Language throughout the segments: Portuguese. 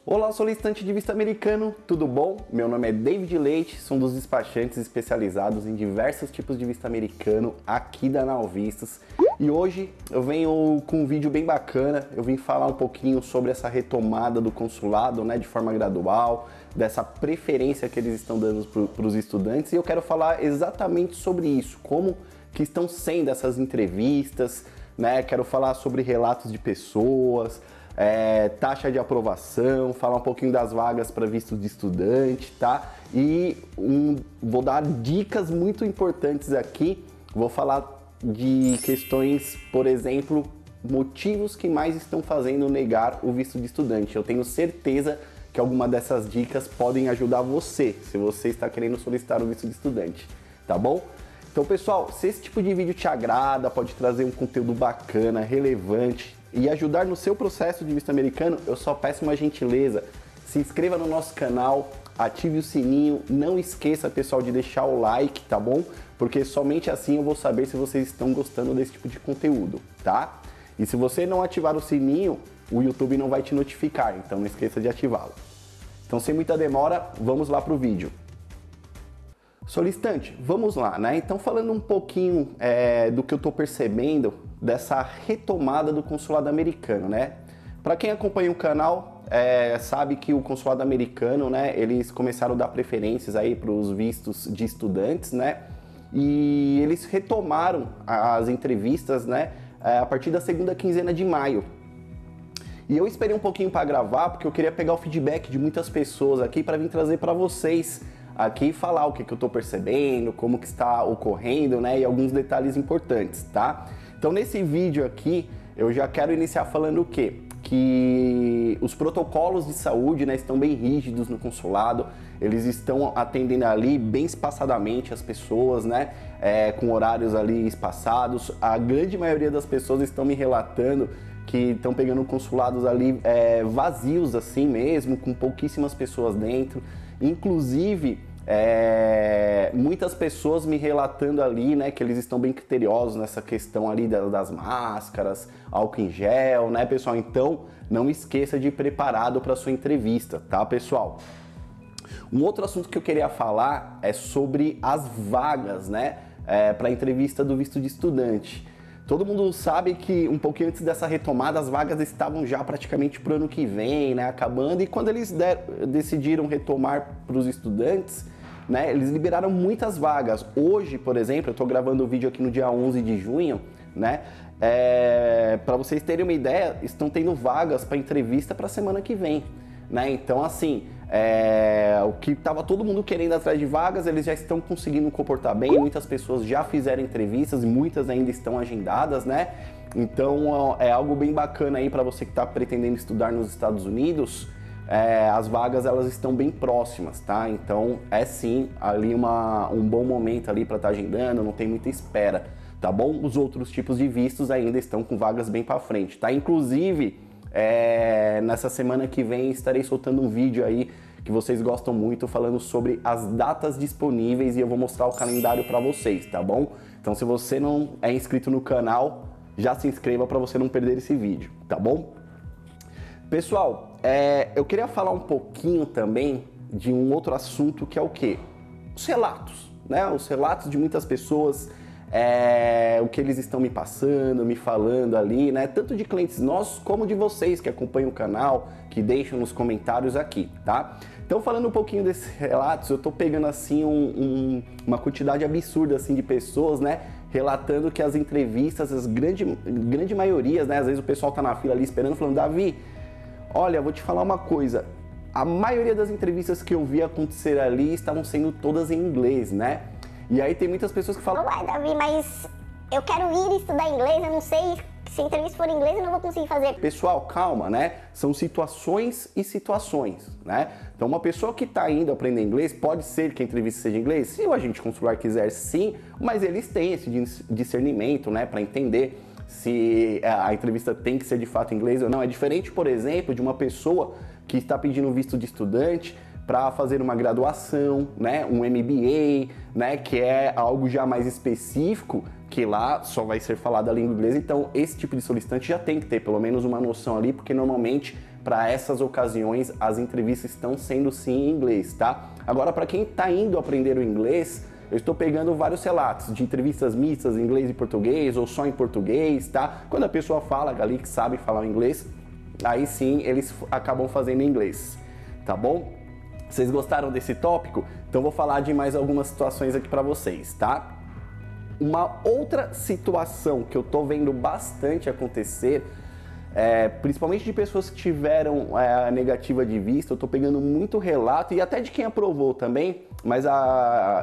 Olá, solicitante de visto americano, tudo bom? Meu nome é David Leite, sou um dos despachantes especializados em diversos tipos de visto americano aqui da Now Vistos. E hoje eu venho com um vídeo bem bacana, eu vim falar um pouquinho sobre essa retomada do consulado, de forma gradual, dessa preferência que eles estão dando para os estudantes, e eu quero falar exatamente sobre isso, como que estão sendo essas entrevistas, quero falar sobre relatos de pessoas, taxa de aprovação, falar um pouquinho das vagas para visto de estudante, tá? E vou dar dicas muito importantes aqui, vou falar de questões, por exemplo, motivos que mais estão fazendo negar o visto de estudante. Eu tenho certeza que alguma dessas dicas podem ajudar você, se você está querendo solicitar o visto de estudante, tá bom? Então, pessoal, se esse tipo de vídeo te agrada, pode trazer um conteúdo bacana, relevante e ajudar no seu processo de visto americano, eu só peço uma gentileza, se inscreva no nosso canal, ative o sininho, não esqueça, pessoal, de deixar o like, tá bom? Porque somente assim eu vou saber se vocês estão gostando desse tipo de conteúdo, tá? E se você não ativar o sininho, o YouTube não vai te notificar, então não esqueça de ativá-lo. Então, sem muita demora, vamos lá para o vídeo. Solicitante, vamos lá, Então, falando um pouquinho do que eu estou percebendo dessa retomada do consulado americano, Para quem acompanha o canal, sabe que o consulado americano, eles começaram a dar preferências aí para os vistos de estudantes, E eles retomaram as entrevistas, a partir da segunda quinzena de maio. E eu esperei um pouquinho para gravar, porque eu queria pegar o feedback de muitas pessoas aqui para vir trazer para vocês aqui e falar o que eu estou percebendo, como que está ocorrendo, e alguns detalhes importantes, tá? Então, nesse vídeo aqui, eu já quero iniciar falando o quê? Que os protocolos de saúde, estão bem rígidos no consulado, eles estão atendendo ali bem espaçadamente as pessoas, com horários ali espaçados. A grande maioria das pessoas estão me relatando que estão pegando consulados ali vazios assim mesmo, com pouquíssimas pessoas dentro. Inclusive, muitas pessoas me relatando ali, que eles estão bem criteriosos nessa questão ali das máscaras, álcool em gel, pessoal? Então, não esqueça de ir preparado para sua entrevista, tá, pessoal? Um outro assunto que eu queria falar é sobre as vagas, para a entrevista do visto de estudante. Todo mundo sabe que um pouquinho antes dessa retomada, as vagas estavam já praticamente para o ano que vem, acabando. E quando eles decidiram retomar para os estudantes, eles liberaram muitas vagas. Hoje, por exemplo, eu estou gravando o vídeo aqui no dia 11 de junho, para vocês terem uma ideia, estão tendo vagas para entrevista para a semana que vem, Então, assim, o que estava todo mundo querendo atrás de vagas, eles já estão conseguindo comportar bem, muitas pessoas já fizeram entrevistas e muitas ainda estão agendadas, Então, é algo bem bacana aí para você que está pretendendo estudar nos Estados Unidos. As vagas, elas estão bem próximas, tá? Então, sim ali um bom momento ali para estar agendando, não tem muita espera, tá bom? Os outros tipos de vistos ainda estão com vagas bem para frente, tá? Inclusive, nessa semana que vem estarei soltando um vídeo aí que vocês gostam muito, falando sobre as datas disponíveis, e eu vou mostrar o calendário para vocês, tá bom? Então, se você não é inscrito no canal, já se inscreva para você não perder esse vídeo, tá bom? Pessoal, eu queria falar um pouquinho também de um outro assunto, que é o quê? Os relatos, Os relatos de muitas pessoas, o que eles estão me passando, me falando ali, Tanto de clientes nossos como de vocês que acompanham o canal, que deixam nos comentários aqui, tá? Então, falando um pouquinho desses relatos, eu tô pegando assim uma quantidade absurda assim de pessoas, relatando que as entrevistas, grande maioria, às vezes o pessoal tá na fila ali esperando, falando: Davi, olha, vou te falar uma coisa, a maioria das entrevistas que eu vi acontecer ali estavam sendo todas em inglês, E aí tem muitas pessoas que falam: ué, Davi, mas eu quero ir estudar inglês, eu não sei, se a entrevista for em inglês eu não vou conseguir fazer. Pessoal, calma, São situações e situações, Então, uma pessoa que está indo aprender inglês, pode ser que a entrevista seja em inglês, se o agente consular quiser, sim, mas eles têm esse discernimento, para entender se a entrevista tem que ser de fato em inglês ou não. É diferente, por exemplo, de uma pessoa que está pedindo visto de estudante para fazer uma graduação, um MBA, que é algo já mais específico, que lá só vai ser falada a língua inglesa. Então, esse tipo de solicitante já tem que ter pelo menos uma noção ali, porque normalmente para essas ocasiões as entrevistas estão sendo sim em inglês, tá? Agora, para quem está indo aprender o inglês, eu estou pegando vários relatos de entrevistas mistas em inglês e português, ou só em português, tá? Quando a pessoa fala ali que sabe falar o inglês, aí sim eles acabam fazendo em inglês, tá bom? Vocês gostaram desse tópico? Então vou falar de mais algumas situações aqui para vocês, tá? Uma outra situação que eu tô vendo bastante acontecer, principalmente de pessoas que tiveram a negativa de vista, eu tô pegando muito relato, e até de quem aprovou também, mas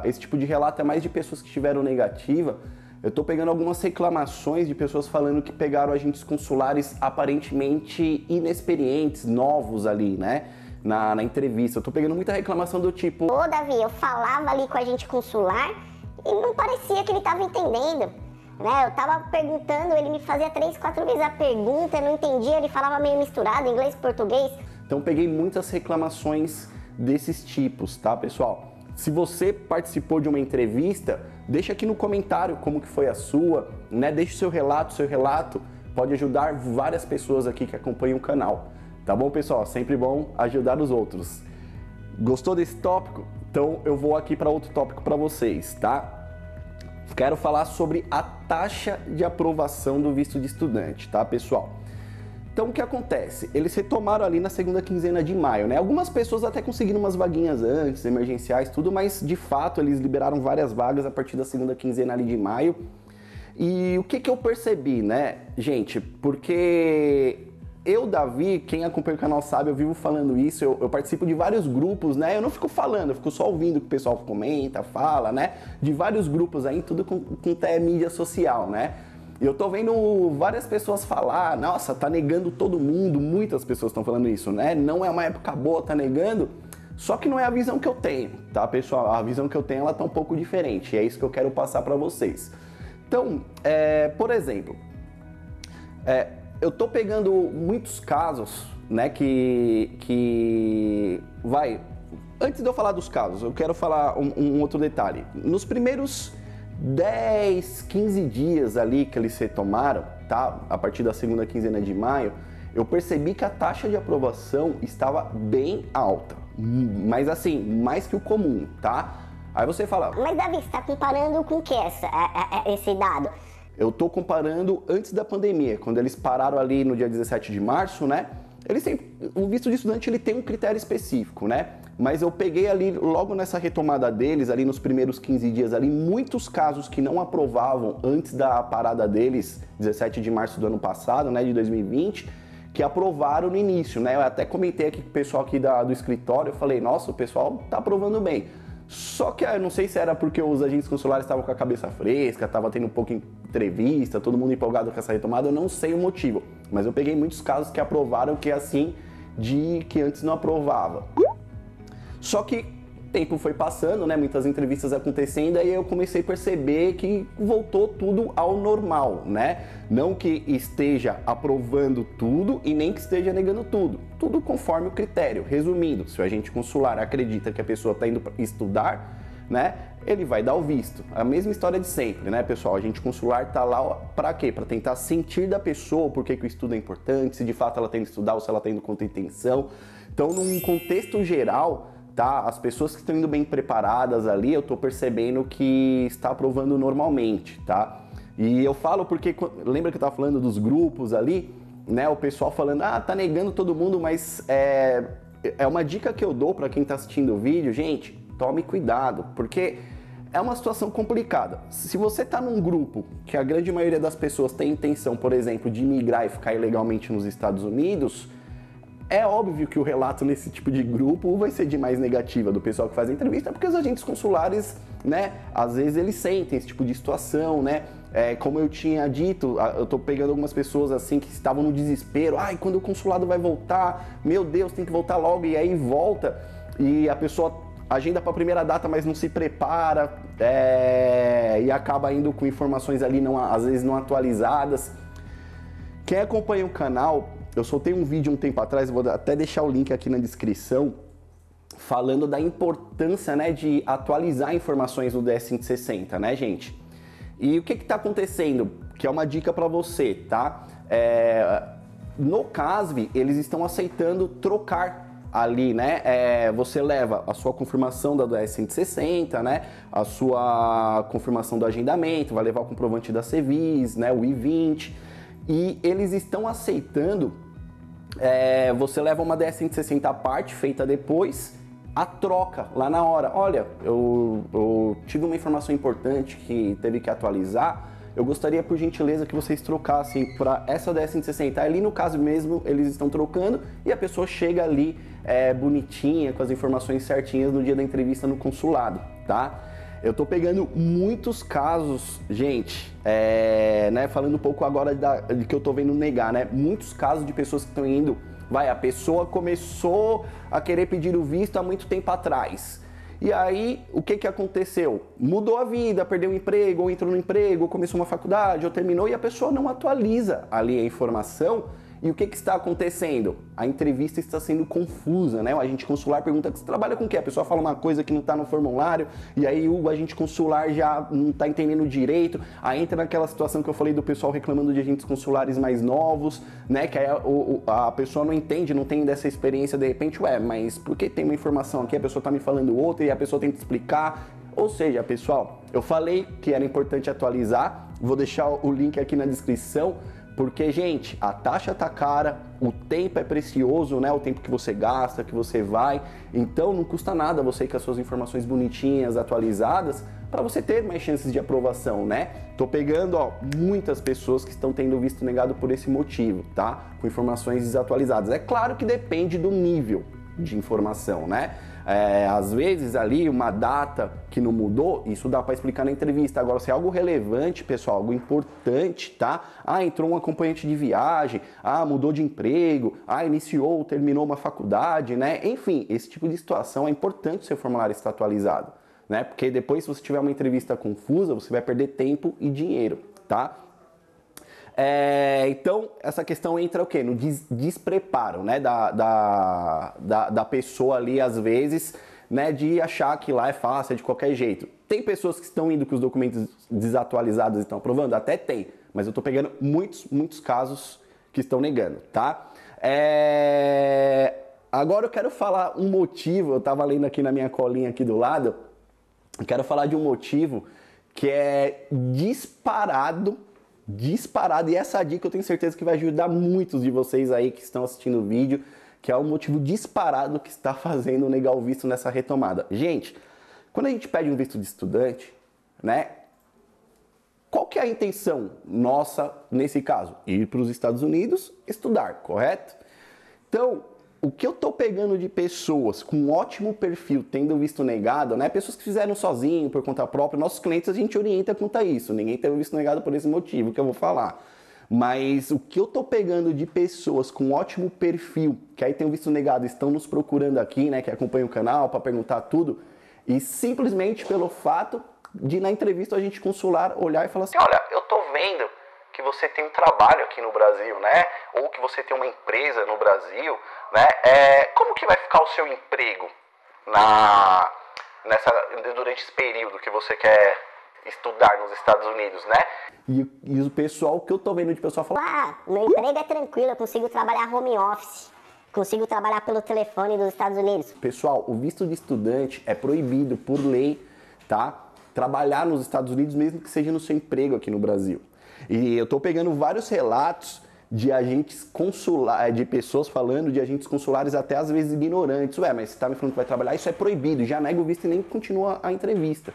esse tipo de relato é mais de pessoas que tiveram negativa. Eu tô pegando algumas reclamações de pessoas falando que pegaram agentes consulares aparentemente inexperientes, novos ali, né? Na entrevista. Eu tô pegando muita reclamação do tipo: Ô Davi, eu falava ali com a agente consular e não parecia que ele tava entendendo. Né? Eu tava perguntando, ele me fazia 3, 4 vezes a pergunta, eu não entendia, ele falava meio misturado, inglês e português. Então peguei muitas reclamações desses tipos, tá, pessoal? Se você participou de uma entrevista, deixa aqui no comentário como que foi a sua, né? Deixe seu relato pode ajudar várias pessoas aqui que acompanham o canal. Tá bom, pessoal? Sempre bom ajudar os outros. Gostou desse tópico? Então eu vou aqui para outro tópico para vocês, tá? Quero falar sobre a taxa de aprovação do visto de estudante, tá, pessoal? Então o que acontece? Eles retomaram ali na segunda quinzena de maio, né? Algumas pessoas até conseguiram umas vaguinhas antes, emergenciais, tudo, mas de fato eles liberaram várias vagas a partir da segunda quinzena ali de maio. E o que eu percebi, né, gente? Porque eu, Davi, quem acompanha o canal sabe, eu vivo falando isso, eu participo de vários grupos, né? Eu não fico falando, eu fico só ouvindo o que o pessoal comenta, fala, né? De vários grupos aí, tudo com até mídia social, né? E eu tô vendo várias pessoas falar: nossa, tá negando todo mundo, muitas pessoas estão falando isso, né? Não é uma época boa, tá negando. Só que não é a visão que eu tenho, tá, pessoal? A visão que eu tenho, ela tá um pouco diferente, e é isso que eu quero passar para vocês. Então, por exemplo, eu tô pegando muitos casos, né, antes de eu falar dos casos, eu quero falar um outro detalhe. Nos primeiros 10, 15 dias ali que eles retomaram, tá, a partir da segunda quinzena de maio, eu percebi que a taxa de aprovação estava bem alta, mas assim, mais que o comum, tá? Aí você fala: mas Davi, você tá comparando com o que esse dado? Eu tô comparando antes da pandemia, quando eles pararam ali no dia 17 de março, né? O visto de estudante ele tem um critério específico, né? Mas eu peguei ali, logo nessa retomada deles, ali nos primeiros 15 dias, ali, muitos casos que não aprovavam antes da parada deles, 17 de março do ano passado, né, de 2020, que aprovaram no início, né? Eu até comentei aqui com o pessoal aqui do escritório, eu falei: nossa, o pessoal tá aprovando bem. Só que eu não sei se era porque os agentes consulares estavam com a cabeça fresca, estava tendo um pouco de entrevista, todo mundo empolgado com essa retomada, eu não sei o motivo. Mas eu peguei muitos casos que aprovaram que assim, de que antes não aprovava. Só que o tempo foi passando, né? Muitas entrevistas acontecendo, aí eu comecei a perceber que voltou tudo ao normal, né? Não que esteja aprovando tudo e nem que esteja negando tudo. Tudo conforme o critério. Resumindo, se o agente consular acredita que a pessoa está indo estudar, né? Ele vai dar o visto. A mesma história de sempre, né, pessoal? O agente consular tá lá para quê? Para tentar sentir da pessoa por que o estudo é importante, se de fato ela tem que estudar ou se ela está indo com outra intenção. Então, num contexto geral, tá? As pessoas que estão indo bem preparadas ali, eu tô percebendo que está aprovando normalmente, tá? E eu falo porque, lembra que eu tava falando dos grupos ali, né? O pessoal falando: ah, tá negando todo mundo, mas é uma dica que eu dou para quem tá assistindo o vídeo, gente, tome cuidado, porque é uma situação complicada. Se você tá num grupo que a grande maioria das pessoas tem intenção, por exemplo, de migrar e ficar ilegalmente nos Estados Unidos, é óbvio que o relato nesse tipo de grupo vai ser de mais negativa do pessoal que faz a entrevista, porque os agentes consulares, né, às vezes eles sentem esse tipo de situação, né? Como eu tinha dito, eu tô pegando algumas pessoas assim que estavam no desespero: ai, quando o consulado vai voltar? Meu Deus, tem que voltar logo, e aí volta, e a pessoa agenda para a primeira data, mas não se prepara, e acaba indo com informações ali às vezes não atualizadas. Quem acompanha o canal, eu soltei um vídeo um tempo atrás, vou até deixar o link aqui na descrição, falando da importância, né, de atualizar informações no DS-160, né, gente? E o que está acontecendo? Que é uma dica para você, tá? no CASV, eles estão aceitando trocar ali, né? Você leva a sua confirmação da DS-160, né? A sua confirmação do agendamento, vai levar o comprovante da Cevis, né? O I-20. E eles estão aceitando, você leva uma DS-160 à parte, feita depois, a troca lá na hora. Olha, eu tive uma informação importante que teve que atualizar. Eu gostaria, por gentileza, que vocês trocassem para essa DS-160. Ali no caso mesmo, eles estão trocando e a pessoa chega ali bonitinha, com as informações certinhas no dia da entrevista no consulado, tá? Eu tô pegando muitos casos, gente, né, falando um pouco agora de que eu tô vendo negar, né? Muitos casos de pessoas que estão indo, a pessoa começou a querer pedir o visto há muito tempo atrás. E aí, o que aconteceu? Mudou a vida, perdeu o emprego, ou entrou no emprego, ou começou uma faculdade, ou terminou, e a pessoa não atualiza ali a informação. E o que está acontecendo? A entrevista está sendo confusa, né? O agente consular pergunta: você trabalha com o quê? A pessoa fala uma coisa que não está no formulário, e aí o agente consular já não está entendendo direito. Aí entra naquela situação que eu falei do pessoal reclamando de agentes consulares mais novos, né? Que aí a pessoa não entende, não tem dessa experiência, de repente, mas por que tem uma informação aqui, a pessoa está me falando outra, e a pessoa tem que explicar. Ou seja, pessoal, eu falei que era importante atualizar, vou deixar o link aqui na descrição. Porque, gente, a taxa tá cara, o tempo é precioso, né? O tempo que você gasta, que você vai. Então, não custa nada você ir com as suas informações bonitinhas, atualizadas, para você ter mais chances de aprovação, né? Tô pegando, muitas pessoas que estão tendo visto negado por esse motivo, tá? Com informações desatualizadas. É claro que depende do nível de informação, né? Às vezes ali uma data que não mudou, isso dá para explicar na entrevista. Agora, se é algo relevante, pessoal, algo importante, tá? Entrou um acompanhante de viagem, mudou de emprego, iniciou ou terminou uma faculdade, né? Enfim, esse tipo de situação é importante o seu formulário estar atualizado, né? Porque depois, se você tiver uma entrevista confusa, você vai perder tempo e dinheiro, tá? Então, essa questão entra o quê? No despreparo, né, da pessoa ali, às vezes, né, de achar que lá é fácil, de qualquer jeito. Tem pessoas que estão indo com os documentos desatualizados e estão aprovando? Até tem, mas eu tô pegando muitos casos que estão negando, tá? Agora eu quero falar um motivo, eu tava lendo aqui na minha colinha aqui do lado, eu quero falar de um motivo que é disparado, e essa dica eu tenho certeza que vai ajudar muitos de vocês aí que estão assistindo o vídeo, que é o motivo disparado que está fazendo negar o visto nessa retomada. Gente, quando a gente pede um visto de estudante, né, qual que é a intenção nossa nesse caso? Ir para os Estados Unidos estudar, correto? Então, o que eu tô pegando de pessoas com ótimo perfil tendo visto negado, né? Pessoas que fizeram sozinho, por conta própria, nossos clientes a gente orienta quanto a isso. Ninguém teve visto negado por esse motivo que eu vou falar. Mas o que eu tô pegando de pessoas com ótimo perfil, que aí tem o visto negado, estão nos procurando aqui, né? Que acompanham o canal para perguntar tudo, e simplesmente pelo fato de na entrevista a gente consular olhar e falar assim: olha, eu tô vendo que você tem um trabalho aqui no Brasil, né? Ou que você tem uma empresa no Brasil, né? Como que vai ficar o seu emprego durante esse período que você quer estudar nos Estados Unidos, né? E o pessoal, que eu tô vendo de pessoal falando: meu emprego é tranquilo, eu consigo trabalhar home office, consigo trabalhar pelo telefone dos Estados Unidos. Pessoal, o visto de estudante é proibido por lei, tá? Trabalhar nos Estados Unidos, mesmo que seja no seu emprego aqui no Brasil. E eu tô pegando vários relatos de agentes consulares, de pessoas falando de agentes consulares até às vezes ignorantes. Mas você tá me falando que vai trabalhar, isso é proibido, já nega o visto e nem continua a entrevista.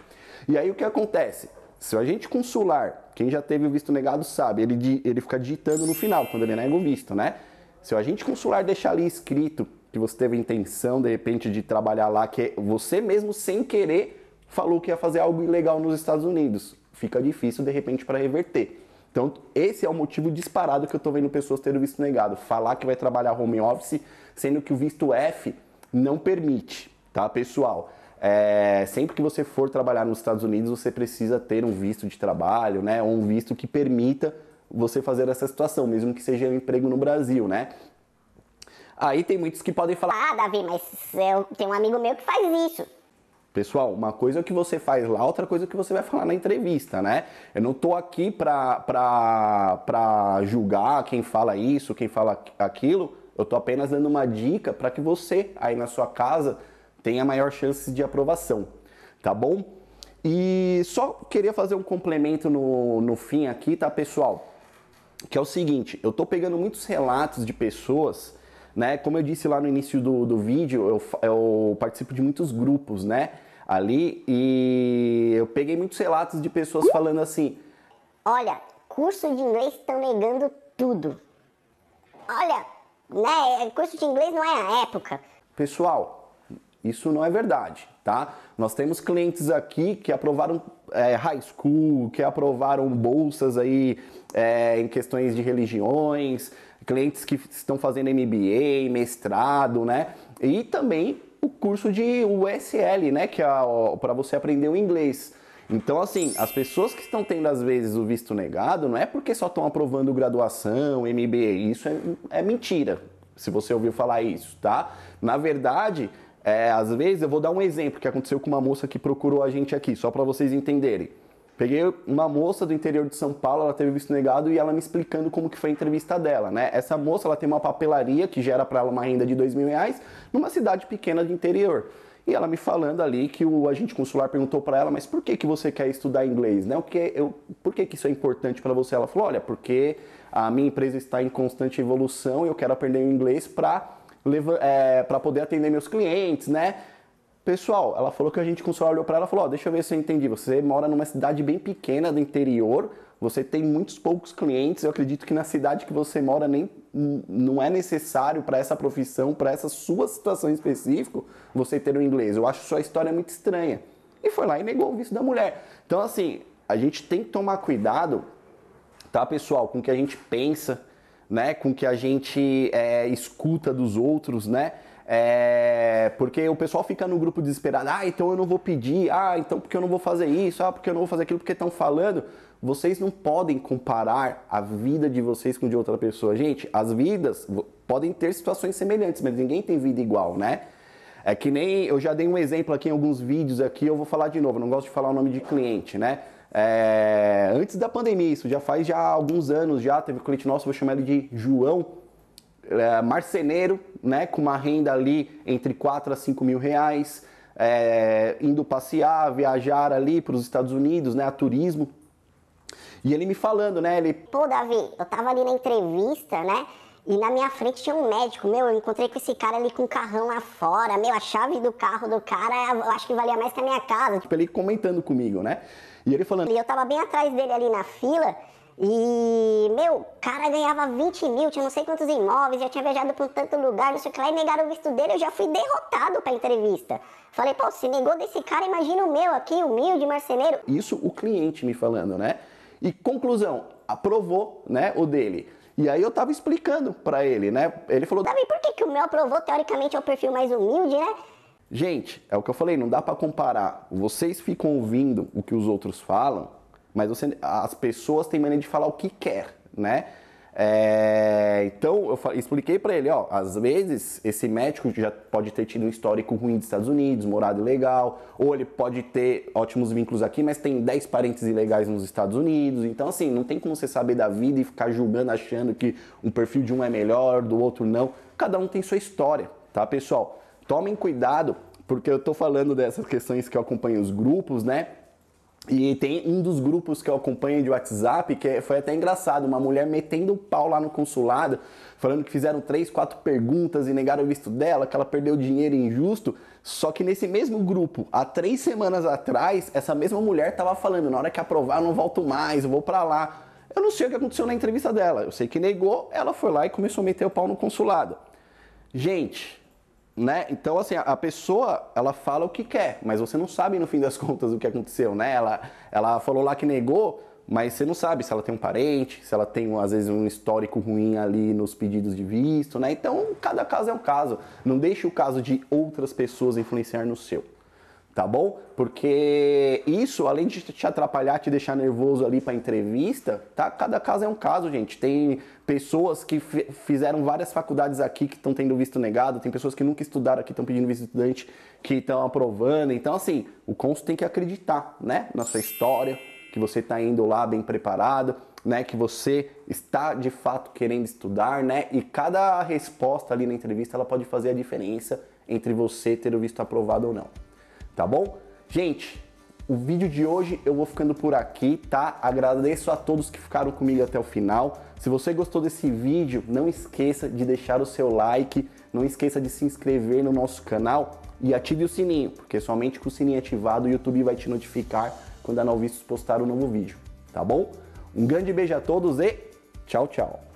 E aí o que acontece? Se o agente consular, quem já teve o visto negado sabe, ele fica digitando no final, quando ele nega o visto, né? Se o agente consular deixar ali escrito que você teve intenção, de repente, de trabalhar lá, que você mesmo, sem querer, falou que ia fazer algo ilegal nos Estados Unidos, fica difícil, de repente, para reverter. Então, esse é o motivo disparado que eu tô vendo pessoas terem visto negado. Falar que vai trabalhar home office, sendo que o visto F não permite, tá, pessoal? Sempre que você for trabalhar nos Estados Unidos, você precisa ter um visto de trabalho, né? Ou um visto que permita você fazer essa situação, mesmo que seja um emprego no Brasil, né? Aí tem muitos que podem falar: Davi, mas eu tenho um amigo meu que faz isso. Pessoal, uma coisa é o que você faz lá, outra coisa é o que você vai falar na entrevista, né? Eu não tô aqui pra julgar quem fala isso, quem fala aquilo. Eu tô apenas dando uma dica para que você, aí na sua casa, tenha maior chance de aprovação, tá bom? E só queria fazer um complemento no fim aqui, tá, pessoal? Que é o seguinte, eu tô pegando muitos relatos de pessoas, né? Como eu disse lá no início do vídeo, eu participo de muitos grupos, né? Ali, e eu peguei muitos relatos de pessoas falando assim: olha, curso de inglês estão negando tudo. Olha, né? Curso de inglês não é a época. Pessoal, isso não é verdade, tá? Nós temos clientes aqui que aprovaram high school, que aprovaram bolsas aí em questões de religiões, clientes que estão fazendo MBA, mestrado, né? E também o curso de USL, né? Que é para você aprender o inglês. Então, assim, as pessoas que estão tendo, às vezes, o visto negado, não é porque só estão aprovando graduação, MBA. Isso é mentira, se você ouviu falar isso, tá? Na verdade, às vezes, eu vou dar um exemplo que aconteceu com uma moça que procurou a gente aqui, só para vocês entenderem. Peguei uma moça do interior de São Paulo, ela teve visto negado e ela me explicando como que foi a entrevista dela, né? Essa moça, ela tem uma papelaria que gera para ela uma renda de R$2.000 numa cidade pequena de interior. E ela me falando ali que o agente consular perguntou para ela, mas por que você quer estudar inglês, né? Por que isso é importante para você? Ela falou, olha, porque a minha empresa está em constante evolução e eu quero aprender o inglês para poder atender meus clientes, né? Pessoal, ela falou que a gente consular olhou para ela e falou, deixa eu ver se eu entendi, você mora numa cidade bem pequena do interior, você tem muitos poucos clientes, eu acredito que na cidade que você mora não é necessário para essa profissão, para essa sua situação específica, você ter o inglês. Eu acho sua história muito estranha. E foi lá e negou o visto da mulher. Então, assim, a gente tem que tomar cuidado, tá, pessoal, com o que a gente pensa, né, com o que a gente escuta dos outros, né? Porque o pessoal fica no grupo desesperado, então eu não vou pedir, então porque eu não vou fazer isso, porque eu não vou fazer aquilo, porque estão falando. Vocês não podem comparar a vida de vocês com de outra pessoa. Gente, as vidas podem ter situações semelhantes, mas ninguém tem vida igual, né? É que nem, eu já dei um exemplo aqui em alguns vídeos aqui, eu vou falar de novo, eu não gosto de falar o nome de cliente, né? Antes da pandemia, isso já faz alguns anos já, teve um cliente nosso, vou chamar ele de João, marceneiro, né, com uma renda ali entre 4 a 5 mil reais, indo passear, viajar ali para os Estados Unidos, né, a turismo. E ele me falando, né, Pô, Davi, eu tava ali na entrevista, né, e na minha frente tinha um médico, eu encontrei com esse cara ali com um carrão lá fora, a chave do carro do cara, eu acho que valia mais que a minha casa. Tipo, ele comentando comigo, né, e ele falando... E eu tava bem atrás dele ali na fila, e, o cara ganhava 20 mil, tinha não sei quantos imóveis, já tinha viajado por tanto lugar, não sei o que lá, e negaram o visto dele, eu já fui derrotado pra entrevista. Falei, pô, se negou desse cara, imagina o meu aqui, humilde, marceneiro. Isso o cliente me falando, né? E conclusão, aprovou, né, o dele. E aí eu tava explicando pra ele, né? Ele falou... Davi, por que o meu aprovou? Teoricamente é o perfil mais humilde, né? Gente, é o que eu falei, não dá pra comparar. Vocês ficam ouvindo o que os outros falam, mas as pessoas têm maneira de falar o que quer, né? Então eu expliquei para ele, às vezes esse médico já pode ter tido um histórico ruim dos Estados Unidos, morado ilegal, ou ele pode ter ótimos vínculos aqui, mas tem 10 parentes ilegais nos Estados Unidos. Então, assim, não tem como você saber da vida e ficar julgando, achando que um perfil de um é melhor, do outro não. Cada um tem sua história, tá, pessoal? Tomem cuidado, porque eu tô falando dessas questões que eu acompanho os grupos, né? E tem um dos grupos que eu acompanho de WhatsApp que foi até engraçado, uma mulher metendo o pau lá no consulado, falando que fizeram 3, 4 perguntas e negaram o visto dela, que ela perdeu dinheiro injusto. Só que nesse mesmo grupo, há 3 semanas atrás, essa mesma mulher estava falando, na hora que aprovar eu não volto mais, eu vou pra lá. Eu não sei o que aconteceu na entrevista dela, eu sei que negou, ela foi lá e começou a meter o pau no consulado. Gente... né? Então, assim, a pessoa, ela fala o que quer, mas você não sabe no fim das contas o que aconteceu, né? Ela falou lá que negou, mas você não sabe se ela tem um parente, se ela tem, às vezes, um histórico ruim ali nos pedidos de visto, né? Então, cada caso é um caso. Não deixe o caso de outras pessoas influenciar no seu, tá bom? Porque isso, além de te atrapalhar, te deixar nervoso ali para entrevista, tá? Cada caso é um caso, gente. Tem pessoas que fizeram várias faculdades aqui que estão tendo visto negado, tem pessoas que nunca estudaram aqui, estão pedindo visto estudante, que estão aprovando. Então, assim, o cônsul tem que acreditar, né? Na sua história, que você está indo lá bem preparado, né? Que você está de fato querendo estudar, né? E cada resposta ali na entrevista, ela pode fazer a diferença entre você ter o visto aprovado ou não. Tá bom? Gente, o vídeo de hoje eu vou ficando por aqui, tá? Agradeço a todos que ficaram comigo até o final. Se você gostou desse vídeo, não esqueça de deixar o seu like, não esqueça de se inscrever no nosso canal e ative o sininho, porque somente com o sininho ativado o YouTube vai te notificar quando a Nau Vistos postar um novo vídeo, tá bom? Um grande beijo a todos e tchau, tchau!